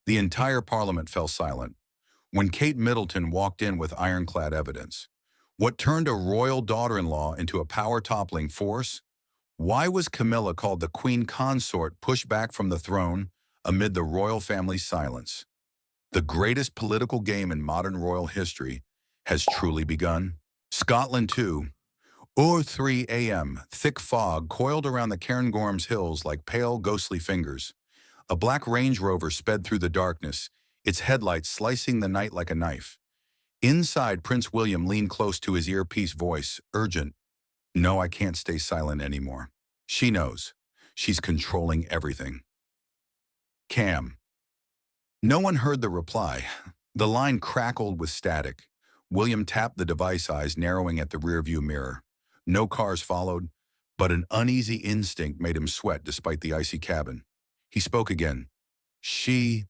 The entire Parliament fell silent when Kate Middleton walked in with ironclad evidence. What turned a royal daughter-in-law into a power-toppling force? Why was Camilla called the Queen Consort pushed back from the throne amid the royal family's silence? The greatest political game in modern royal history has truly begun. Scotland too. 3 a.m., thick fog coiled around the Cairngorms hills like pale, ghostly fingers. A black Range Rover sped through the darkness, its headlights slicing the night like a knife. Inside, Prince William leaned close to his earpiece voice, urgent. No, I can't stay silent anymore. She knows. She's controlling everything. Cam. No one heard the reply. The line crackled with static. William tapped the device, eyes narrowing at the rearview mirror. No cars followed, but an uneasy instinct made him sweat despite the icy cabin. He spoke again. She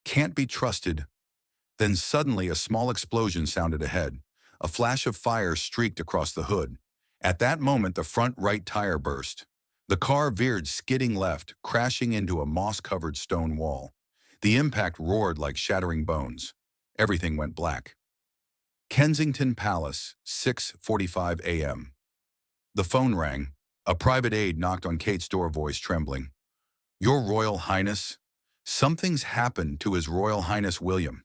can't be trusted. Then suddenly a small explosion sounded ahead. A flash of fire streaked across the hood. At that moment, the front right tire burst. The car veered, skidding left, crashing into a moss-covered stone wall. The impact roared like shattering bones. Everything went black. Kensington Palace, 6:45 a.m. The phone rang. A private aide knocked on Kate's door, voice trembling. Your Royal Highness? Something's happened to His Royal Highness William.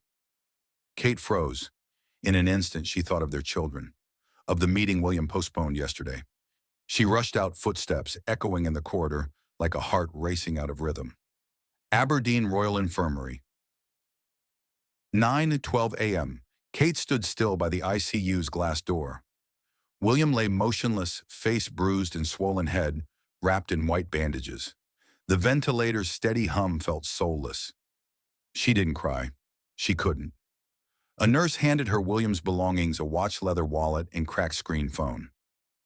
Kate froze. In an instant, she thought of their children, of the meeting William postponed yesterday. She rushed out, footsteps echoing in the corridor like a heart racing out of rhythm. Aberdeen Royal Infirmary. 9:12 a.m. Kate stood still by the ICU's glass door. William lay motionless, face bruised and swollen head, wrapped in white bandages. The ventilator's steady hum felt soulless. She didn't cry. She couldn't. A nurse handed her William's belongings, a watch leather wallet and cracked screen phone.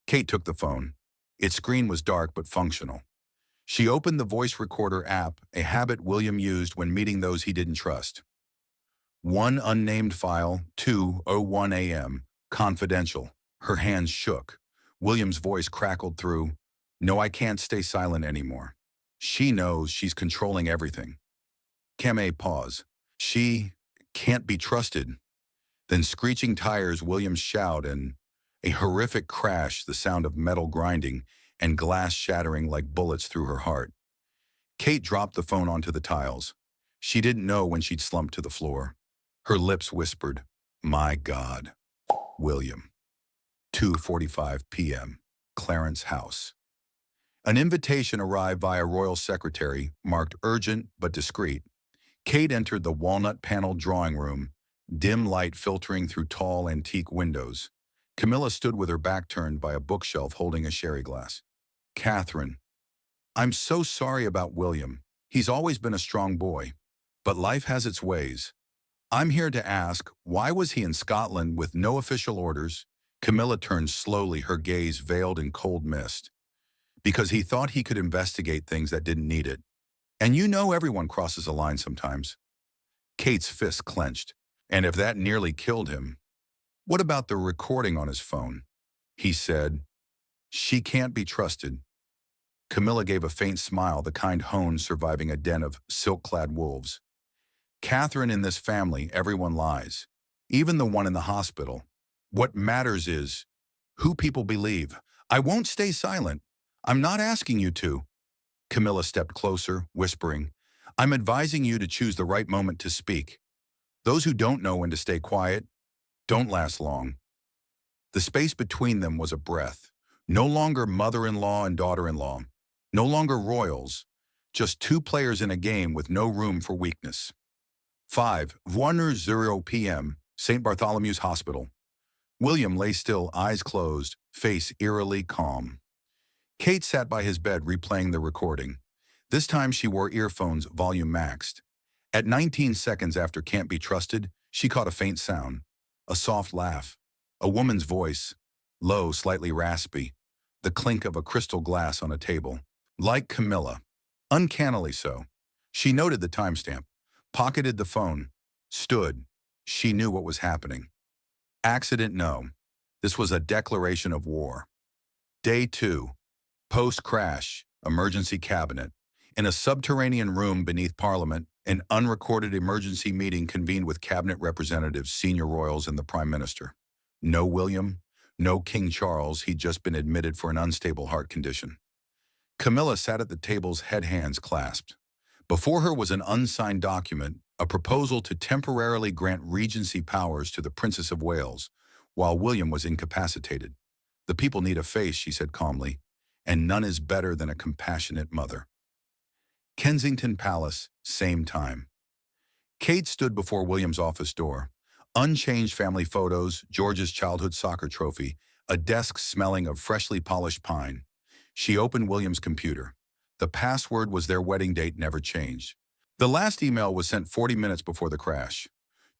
Kate took the phone. Its screen was dark but functional. She opened the voice recorder app, a habit William used when meeting those he didn't trust. 1 unnamed file, 2:01 a.m., confidential. Her hands shook. William's voice crackled through. No, I can't stay silent anymore. She knows she's controlling everything. Camilla pause. She can't be trusted. Then screeching tires, William's shout, and a horrific crash, the sound of metal grinding and glass shattering like bullets through her heart. Kate dropped the phone onto the tiles. She didn't know when she'd slumped to the floor. Her lips whispered, My God. William. 2:45 p.m. Clarence House. An invitation arrived via royal secretary, marked urgent but discreet. Kate entered the walnut-paneled drawing room, dim light filtering through tall antique windows. Camilla stood with her back turned by a bookshelf holding a sherry glass. Catherine, I'm so sorry about William. He's always been a strong boy, but life has its ways. I'm here to ask, why was he in Scotland with no official orders? Camilla turned slowly, her gaze veiled in cold mist. Because he thought he could investigate things that didn't need it. And you know everyone crosses a line sometimes. Kate's fist clenched. And if that nearly killed him, what about the recording on his phone? He said, She can't be trusted. Camilla gave a faint smile, the kind hone surviving a den of silk-clad wolves. Catherine, in this family, everyone lies. Even the one in the hospital. What matters is who people believe. I won't stay silent. I'm not asking you to. Camilla stepped closer, whispering, I'm advising you to choose the right moment to speak. Those who don't know when to stay quiet don't last long. The space between them was a breath. No longer mother-in-law and daughter-in-law. No longer royals. Just two players in a game with no room for weakness. 5:10 p.m., St. Bartholomew's Hospital. William lay still, eyes closed, face eerily calm. Kate sat by his bed replaying the recording. This time she wore earphones, volume maxed. At 19 seconds after Can't Be Trusted, she caught a faint sound. A soft laugh. A woman's voice. Low, slightly raspy. The clink of a crystal glass on a table. Like Camilla. Uncannily so. She noted the timestamp. Pocketed the phone. Stood. She knew what was happening. Accident, no. This was a declaration of war. Day 2. Post-crash, emergency cabinet. In a subterranean room beneath Parliament, An unrecorded emergency meeting convened with cabinet representatives, senior royals, and the Prime Minister. No William, no King Charles, he'd just been admitted for an unstable heart condition. Camilla sat at the table's head, hands clasped. Before her was an unsigned document, a proposal to temporarily grant regency powers to the Princess of Wales, while William was incapacitated. The people need a face, she said calmly, and none is better than a compassionate mother. Kensington Palace, same time. Kate stood before William's office door. Unchanged family photos, George's childhood soccer trophy, a desk smelling of freshly polished pine. She opened William's computer. The password was their wedding date, never changed. The last email was sent 40 minutes before the crash.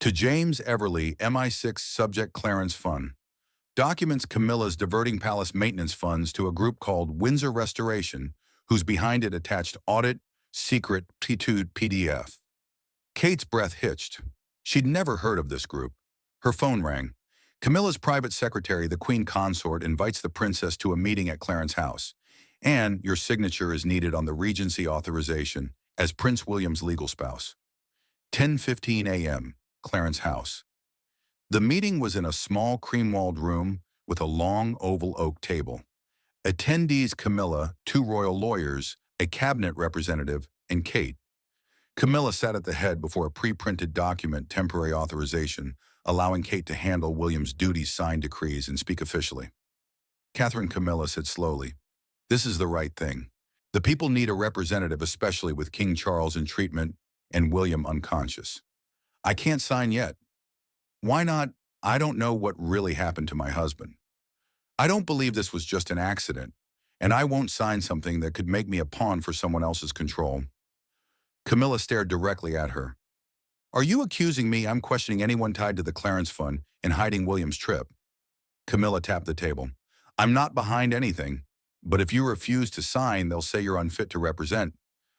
To James Everly, MI6 subject Clarence Fund. Documents Camilla's diverting palace maintenance funds to a group called Windsor Restoration, whose behind it attached audit, secret, P2 PDF. Kate's breath hitched. She'd never heard of this group. Her phone rang. Camilla's private secretary, the Queen Consort, invites the princess to a meeting at Clarence House. And your signature is needed on the Regency authorization as Prince William's legal spouse. 10:15 a.m., Clarence House. The meeting was in a small cream-walled room with a long oval oak table. Attendees Camilla, two royal lawyers, a cabinet representative, and Kate. Camilla sat at the head before a pre-printed document, temporary authorization, allowing Kate to handle William's duties, sign decrees, and speak officially. Catherine Camilla said slowly, "This is the right thing. The people need a representative, especially with King Charles in treatment and William unconscious. I can't sign yet. Why not? I don't know what really happened to my husband. I don't believe this was just an accident, and I won't sign something that could make me a pawn for someone else's control." Camilla stared directly at her. "Are you accusing me I'm questioning anyone tied to the Clarence Fund and hiding William's trip?" Camilla tapped the table. "I'm not behind anything, but if you refuse to sign, they'll say you're unfit to represent.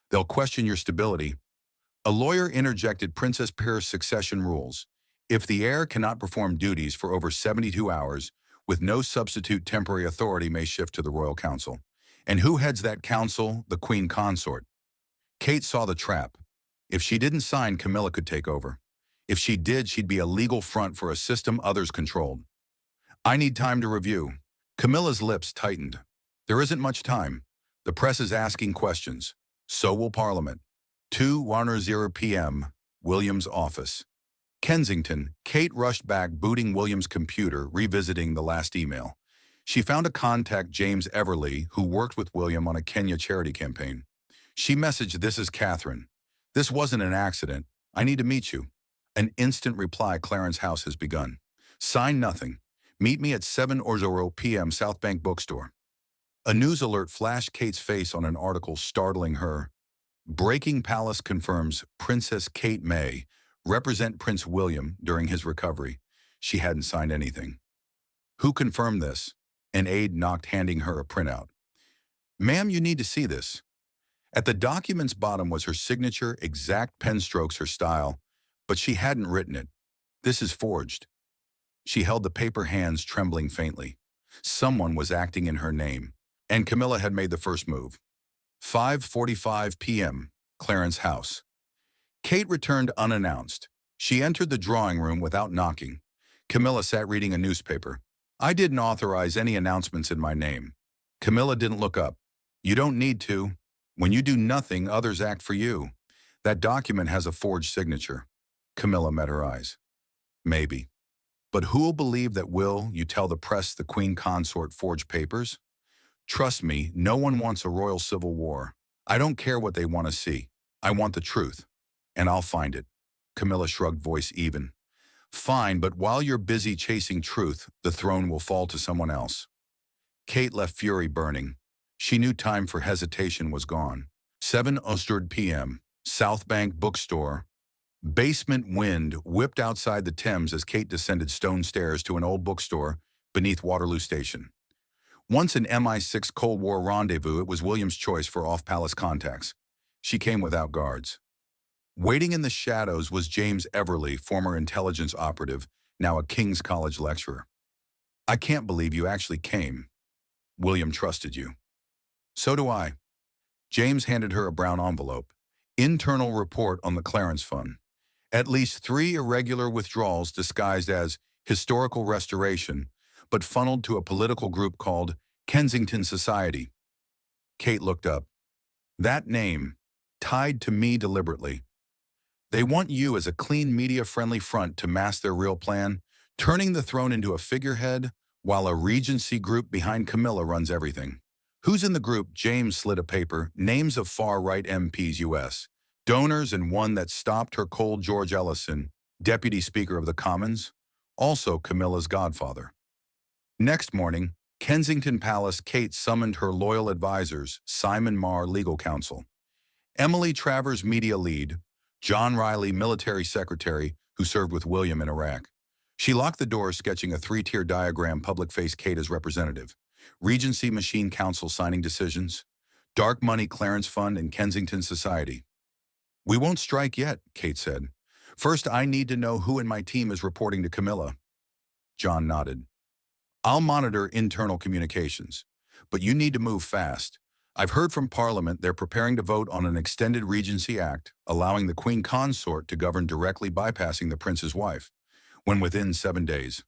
They'll question your stability." A lawyer interjected Princess Pear's succession rules. If the heir cannot perform duties for over 72 hours, with no substitute, temporary authority may shift to the Royal Council. And who heads that council? The Queen Consort. Kate saw the trap. If she didn't sign, Camilla could take over. If she did, she'd be a legal front for a system others controlled. "I need time to review." Camilla's lips tightened. "There isn't much time. The press is asking questions. So will Parliament." 2:10 p.m., William's office. Kensington. Kate rushed back, booting William's computer, revisiting the last email. She found a contact, James Everly, who worked with William on a Kenya charity campaign. She messaged, "This is Catherine. This wasn't an accident. I need to meet you." An instant reply, "Clarence House has begun. Sign nothing. Meet me at 7:00 p.m. South Bank Bookstore." A news alert flashed Kate's face on an article, startling her. Breaking Palace confirms Princess Kate May represent Prince William during his recovery. She hadn't signed anything. Who confirmed this? An aide knocked, handing her a printout. "Ma'am, you need to see this." At the document's bottom was her signature, exact pen strokes, her style, but she hadn't written it. "This is forged." She held the paper, hands trembling faintly. Someone was acting in her name, and Camilla had made the first move. 5:45 p.m., Clarence House. Kate returned unannounced. She entered the drawing room without knocking. Camilla sat reading a newspaper. "I didn't authorize any announcements in my name." Camilla didn't look up. "You don't need to. When you do nothing, others act for you. That document has a forged signature." Camilla met her eyes. "Maybe. But who'll believe that? Will you tell the press the Queen Consort forged papers? Trust me, no one wants a royal civil war. I don't care what they want to see. I want the truth. And I'll find it." Camilla shrugged, voice even. "Fine, but while you're busy chasing truth, the throne will fall to someone else." Kate left, fury burning. She knew time for hesitation was gone. 7:00 p.m., South Bank Bookstore. Basement wind whipped outside the Thames as Kate descended stone stairs to an old bookstore beneath Waterloo Station. Once an MI6 Cold War rendezvous, it was William's choice for off-palace contacts. She came without guards. Waiting in the shadows was James Everly, former intelligence operative, now a King's College lecturer. "I can't believe you actually came. William trusted you." "So do I." James handed her a brown envelope. Internal report on the Clarence Fund. At least 3 irregular withdrawals disguised as historical restoration, but funneled to a political group called Kensington Society. Kate looked up. That name, tied to me deliberately. They want you as a clean media-friendly front to mask their real plan, turning the throne into a figurehead while a regency group behind Camilla runs everything. Who's in the group? James slid a paper, names of far-right MPs U.S. donors and one that stopped her cold George Ellison, Deputy Speaker of the Commons, also Camilla's godfather. Next morning, Kensington Palace, Kate summoned her loyal advisors, Simon Marr, legal counsel, Emily Travers, media lead, John Riley, military secretary, who served with William in Iraq. She locked the door, sketching a 3-tier diagram, public face Kate as representative, Regency Machine Council signing decisions, Dark Money Clarence Fund, and Kensington Society. We won't strike yet, Kate said. First, I need to know who in my team is reporting to Camilla. John nodded. I'll monitor internal communications, but you need to move fast. I've heard from Parliament they're preparing to vote on an extended Regency Act, allowing the Queen Consort to govern directly, bypassing the Prince's wife, when within 7 days.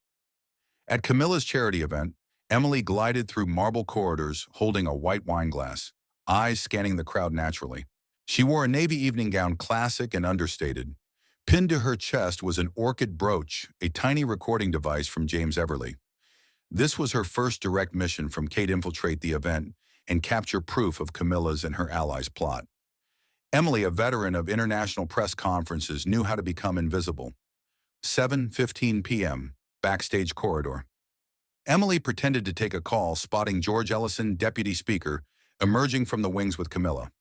At Camilla's charity event, Emily glided through marble corridors holding a white wine glass, eyes scanning the crowd naturally. She wore a navy evening gown, classic and understated. Pinned to her chest was an orchid brooch, a tiny recording device from James Everley. This was her first direct mission from Kate: infiltrate the event and capture proof of Camilla's and her allies' plot. Emily, a veteran of international press conferences, knew how to become invisible. 7:15 p.m., backstage corridor. Emily pretended to take a call, spotting George Ellison, Deputy Speaker, emerging from the wings with Camilla.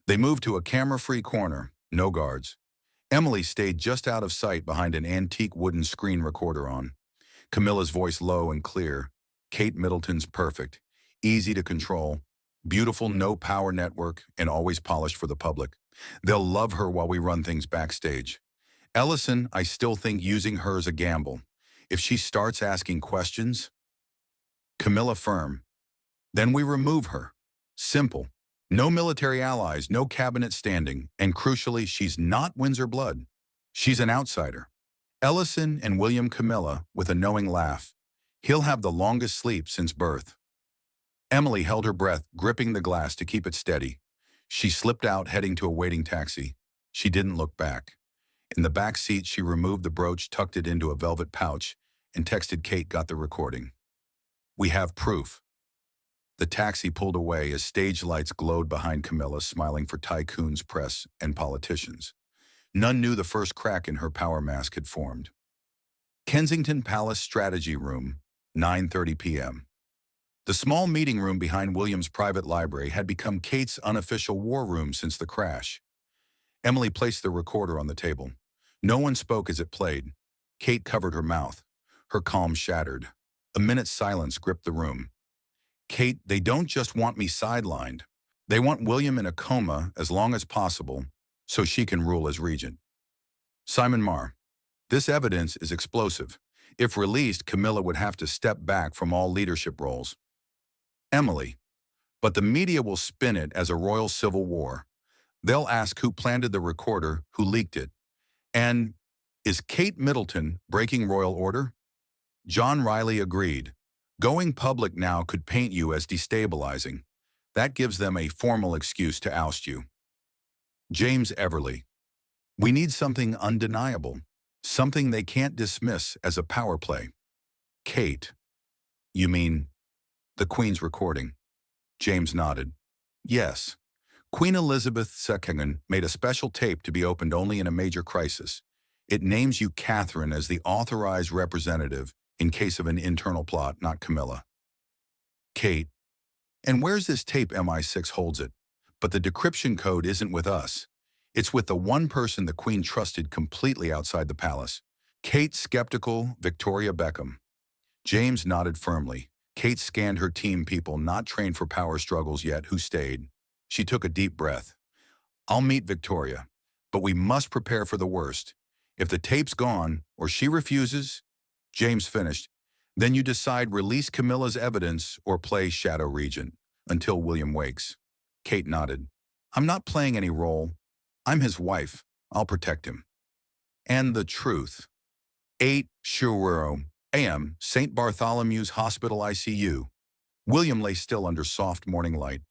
They moved to a camera-free corner, no guards. Emily stayed just out of sight behind an antique wooden screen recorder on. Camilla's voice low and clear. Kate Middleton's perfect, easy to control, beautiful, no power network, and always polished for the public. They'll love her while we run things backstage. Ellison, I still think using her is a gamble. If she starts asking questions, Camilla firm. Then we remove her. Simple. No military allies, no cabinet standing, and crucially, she's not Windsor blood. She's an outsider. Ellison and William Camilla, with a knowing laugh. He'll have the longest sleep since birth. Emily held her breath, gripping the glass to keep it steady. She slipped out, heading to a waiting taxi. She didn't look back. In the back seat, she removed the brooch, tucked it into a velvet pouch, and texted Kate, got the recording. We have proof. The taxi pulled away as stage lights glowed behind Camilla, smiling for tycoons, press, and politicians. None knew the first crack in her power mask had formed. Kensington Palace Strategy Room, 9:30 p.m. The small meeting room behind William's private library had become Kate's unofficial war room since the crash. Emily placed the recorder on the table. No one spoke as it played. Kate covered her mouth. Her calm shattered. A minute's silence gripped the room. Kate, they don't just want me sidelined. They want William in a coma as long as possible so she can rule as regent. Simon Marr. This evidence is explosive. If released, Camilla would have to step back from all leadership roles. Emily. But the media will spin it as a royal civil war. They'll ask who planted the recorder, who leaked it. And is Kate Middleton breaking royal order? John Riley agreed. Going public now could paint you as destabilizing. That gives them a formal excuse to oust you. James Everley. We need something undeniable, something they can't dismiss as a power play. Kate. You mean the Queen's recording? James nodded. Yes. Queen Elizabeth II made a special tape to be opened only in a major crisis. It names you, Catherine, as the authorized representative in case of an internal plot, not Camilla. Kate. And where's this tape? MI6 holds it. But the decryption code isn't with us. It's with the one person the Queen trusted completely outside the palace. Kate, skeptical, Victoria Beckham. James nodded firmly. Kate scanned her team, people not trained for power struggles yet, who stayed. She took a deep breath. I'll meet Victoria, but we must prepare for the worst. If the tape's gone, or she refuses, James finished. Then you decide, release Camilla's evidence or play Shadow Regent until William wakes. Kate nodded. I'm not playing any role. I'm his wife. I'll protect him. And the truth. 8 Shuro a.m., St. Bartholomew's Hospital ICU. William lay still under soft morning light.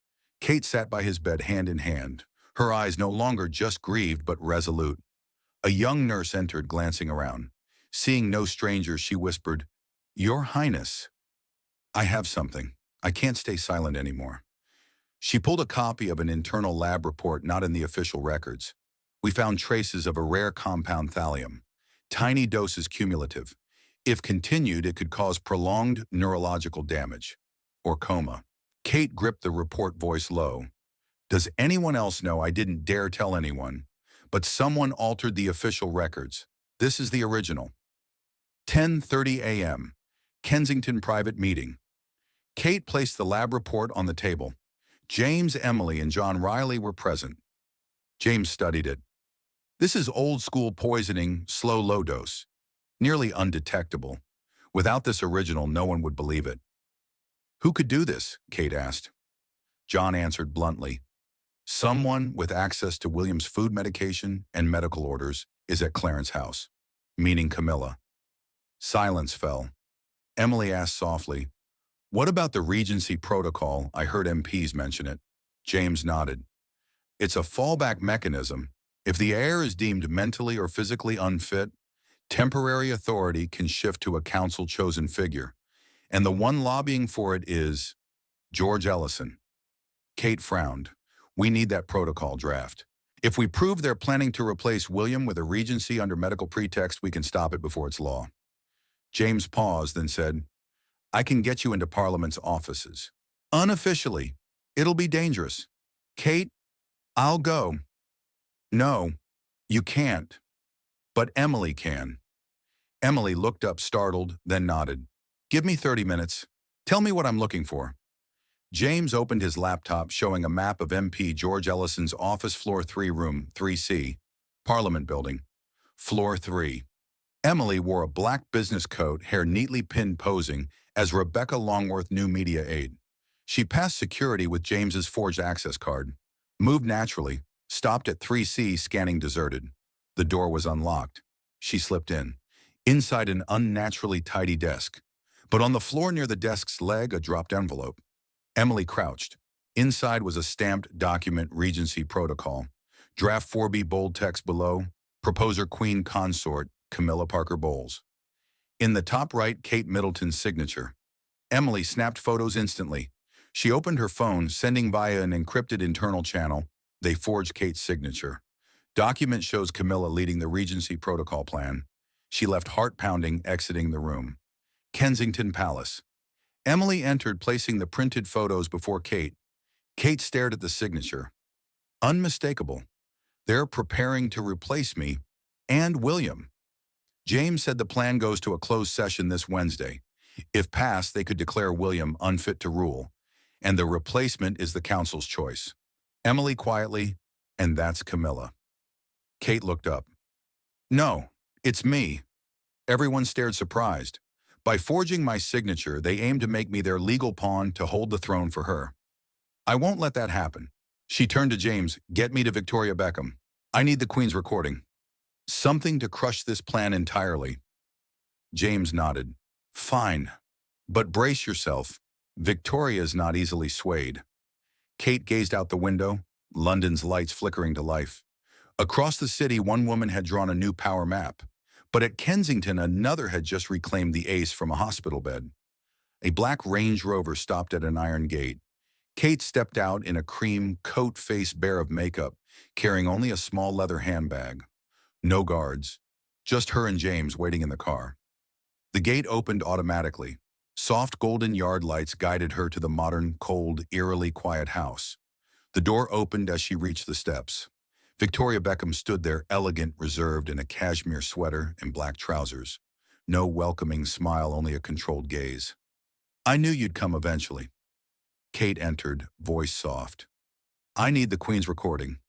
Kate sat by his bed hand in hand, her eyes no longer just grieved but resolute. A young nurse entered, glancing around. Seeing no stranger, she whispered, "Your Highness, I have something. I can't stay silent anymore." She pulled a copy of an internal lab report not in the official records. We found traces of a rare compound thallium. Tiny doses cumulative. If continued, it could cause prolonged neurological damage or coma. Kate gripped the report, voice low. "Does anyone else know? I didn't dare tell anyone. But someone altered the official records. This is the original." 10:30 a.m. Kensington private meeting. Kate placed the lab report on the table. James, Emily, and John Riley were present. James studied it. "This is old-school poisoning, slow, low dose. Nearly undetectable. Without this original, no one would believe it." "Who could do this?" Kate asked. John answered bluntly. "Someone with access to William's food, medication, and medical orders is at Clarence House," meaning Camilla. Silence fell. Emily asked softly, "What about the Regency protocol? I heard MPs mention it." James nodded. "It's a fallback mechanism. If the heir is deemed mentally or physically unfit, temporary authority can shift to a council-chosen figure. And the one lobbying for it is George Ellison." Kate frowned. "We need that protocol draft. If we prove they're planning to replace William with a regency under medical pretext, we can stop it before it's law." James paused, then said, "I can get you into Parliament's offices. Unofficially, it'll be dangerous." "Kate, I'll go." "No, you can't. But Emily can." Emily looked up startled, then nodded. "Give me 30 minutes. Tell me what I'm looking for." James opened his laptop, showing a map of MP George Ellison's office, floor 3, room 3C, Parliament Building. Floor 3. Emily wore a black business coat, hair neatly pinned, posing as Rebecca Longworth, new media aide. She passed security with James's forged access card, moved naturally, stopped at 3C, scanning deserted. The door was unlocked. She slipped in. Inside, an unnaturally tidy desk. But on the floor near the desk's leg, a dropped envelope. Emily crouched. Inside was a stamped document, Regency protocol. Draft 4B, bold text below, proposer Queen Consort, Camilla Parker Bowles. In the top right, Kate Middleton's signature. Emily snapped photos instantly. She opened her phone, sending via an encrypted internal channel. They forged Kate's signature. Document shows Camilla leading the Regency protocol plan. She left, heart pounding, exiting the room. Kensington Palace. Emily entered, placing the printed photos before Kate. Kate stared at the signature. Unmistakable. They're preparing to replace me and William. James said the plan goes to a closed session this Wednesday. If passed, they could declare William unfit to rule, and the replacement is the council's choice. Emily quietly, "And that's Camilla." Kate looked up. "No, it's me." Everyone stared, surprised. By forging my signature, they aim to make me their legal pawn to hold the throne for her. I won't let that happen. She turned to James. "Get me to Victoria Beckham. I need the Queen's recording. Something to crush this plan entirely." James nodded. "Fine. But brace yourself. Victoria's not easily swayed." Kate gazed out the window, London's lights flickering to life. Across the city, one woman had drawn a new power map. But at Kensington, another had just reclaimed the ace from a hospital bed. A black Range Rover stopped at an iron gate. Kate stepped out in a cream coat, face bare of makeup, carrying only a small leather handbag. No guards, just her and James waiting in the car. The gate opened automatically. Soft golden yard lights guided her to the modern, cold, eerily quiet house. The door opened as she reached the steps. Victoria Beckham stood there, elegant, reserved, in a cashmere sweater and black trousers. No welcoming smile, only a controlled gaze. "I knew you'd come eventually." Kate entered, voice soft. "I need the Queen's recording."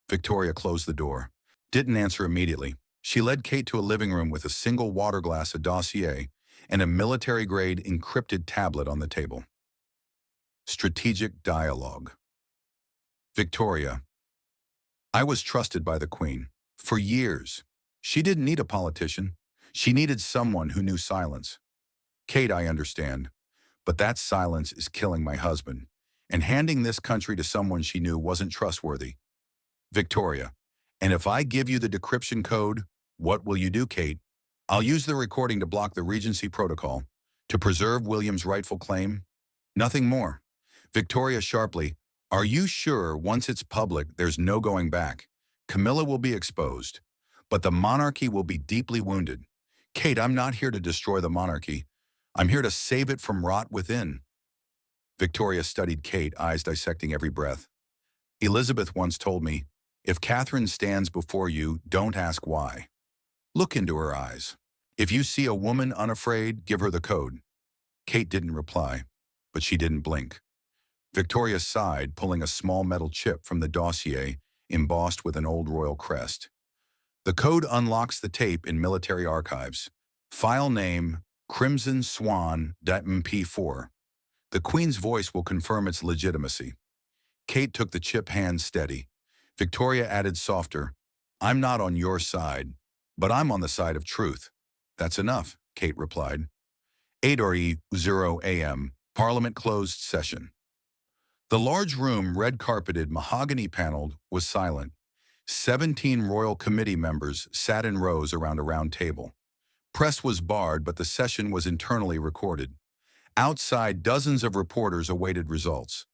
Victoria closed the door. Didn't answer immediately. She led Kate to a living room with a single water glass, a dossier, and a military-grade encrypted tablet on the table. Strategic dialogue. Victoria. I was trusted by the Queen. For years. She didn't need a politician. She needed someone who knew silence. Kate, I understand. But that silence is killing my husband. And handing this country to someone she knew wasn't trustworthy. Victoria. And if I give you the decryption code, what will you do, Kate? I'll use the recording to block the Regency protocol. To preserve William's rightful claim? Nothing more. Victoria sharply. Are you sure once it's public there's no going back? Camilla will be exposed. But the monarchy will be deeply wounded. Kate, I'm not here to destroy the monarchy. I'm here to save it from rot within. Victoria studied Kate, eyes dissecting every breath. Elizabeth once told me, if Catherine stands before you, don't ask why. Look into her eyes. If you see a woman unafraid, give her the code. Kate didn't reply, but she didn't blink. Victoria sighed, pulling a small metal chip from the dossier embossed with an old royal crest. The code unlocks the tape in military archives. File name, Crimson Swan.mp4. The Queen's voice will confirm its legitimacy. Kate took the chip hand steady. Victoria added softer, I'm not on your side, but I'm on the side of truth. That's enough, Kate replied. 8:0 a.m. Parliament closed session. The large room, red-carpeted, mahogany-paneled, was silent. 17 royal committee members sat in rows around a round table. Press was barred, but the session was internally recorded. Outside, dozens of reporters awaited results.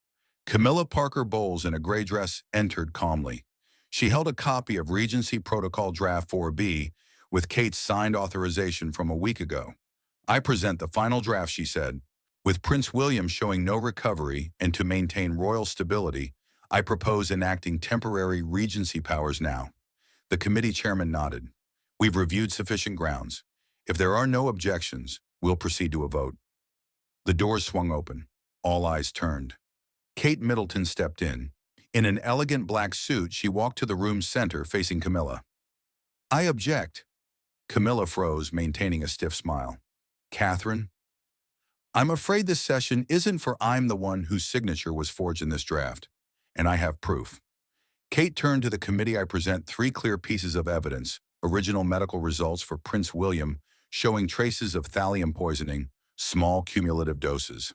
Camilla Parker Bowles, in a gray dress, entered calmly. She held a copy of Regency Protocol Draft 4B with Kate's signed authorization from a week ago. I present the final draft, she said. With Prince William showing no recovery and to maintain royal stability, I propose enacting temporary Regency powers now. The committee chairman nodded. We've reviewed sufficient grounds. If there are no objections, we'll proceed to a vote. The doors swung open. All eyes turned. Kate Middleton stepped in. In an elegant black suit, she walked to the room's center, facing Camilla. I object. Camilla froze, maintaining a stiff smile. Catherine? I'm afraid this session isn't for I'm the one whose signature was forged in this draft, and I have proof. Kate turned to the committee. I present 3 clear pieces of evidence, original medical results for Prince William showing traces of thallium poisoning, small cumulative doses.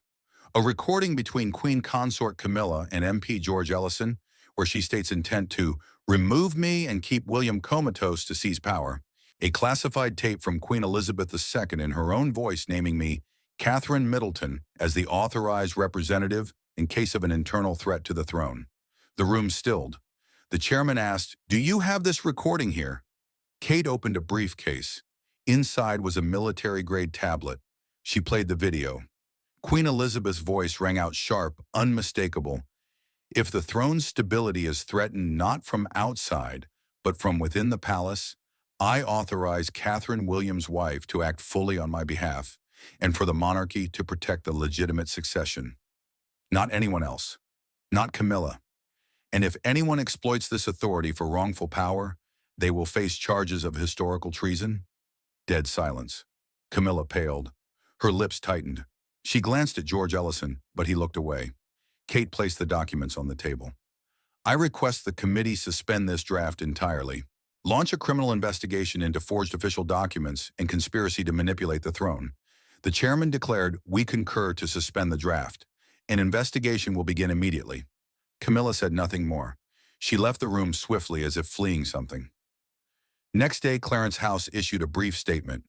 A recording between Queen Consort Camilla and MP George Ellison, where she states intent to remove me and keep William comatose to seize power. A classified tape from Queen Elizabeth II in her own voice naming me, Catherine Middleton, as the authorized representative in case of an internal threat to the throne. The room stilled. The chairman asked, do you have this recording here? Kate opened a briefcase. Inside was a military-grade tablet. She played the video. Queen Elizabeth's voice rang out sharp, unmistakable. If the throne's stability is threatened not from outside, but from within the palace, I authorize Catherine William's wife to act fully on my behalf, and for the monarchy to protect the legitimate succession. Not anyone else. Not Camilla. And if anyone exploits this authority for wrongful power, they will face charges of historical treason. Dead silence. Camilla paled. Her lips tightened. She glanced at George Ellison, but he looked away. Kate placed the documents on the table. I request the committee suspend this draft entirely. Launch a criminal investigation into forged official documents and conspiracy to manipulate the throne. The chairman declared, we concur to suspend the draft. An investigation will begin immediately. Camilla said nothing more. She left the room swiftly as if fleeing something. Next day, Clarence House issued a brief statement.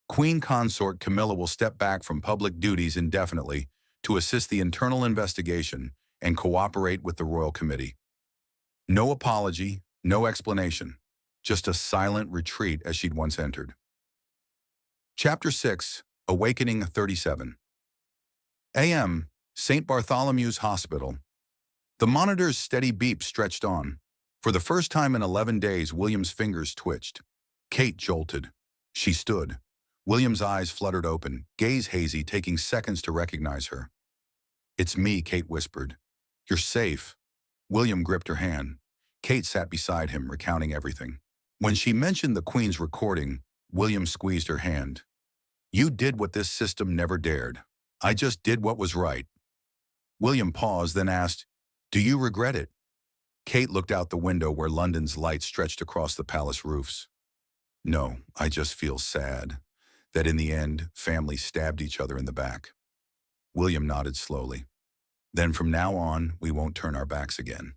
Queen Consort Camilla will step back from public duties indefinitely to assist the internal investigation and cooperate with the Royal Committee. No apology, no explanation, just a silent retreat as she'd once entered. Chapter 6, Awakening 37. A.M., St. Bartholomew's Hospital. The monitor's steady beep stretched on. For the first time in 11 days, William's fingers twitched. Kate jolted. She stood. William's eyes fluttered open, gaze hazy, taking seconds to recognize her. It's me, Kate whispered. You're safe. William gripped her hand. Kate sat beside him, recounting everything. When she mentioned the Queen's recording, William squeezed her hand. You did what this system never dared. I just did what was right. William paused, then asked, do you regret it? Kate looked out the window where London's light stretched across the palace roofs. No, I just feel sad that in the end, families stabbed each other in the back. William nodded slowly. Then from now on, we won't turn our backs again.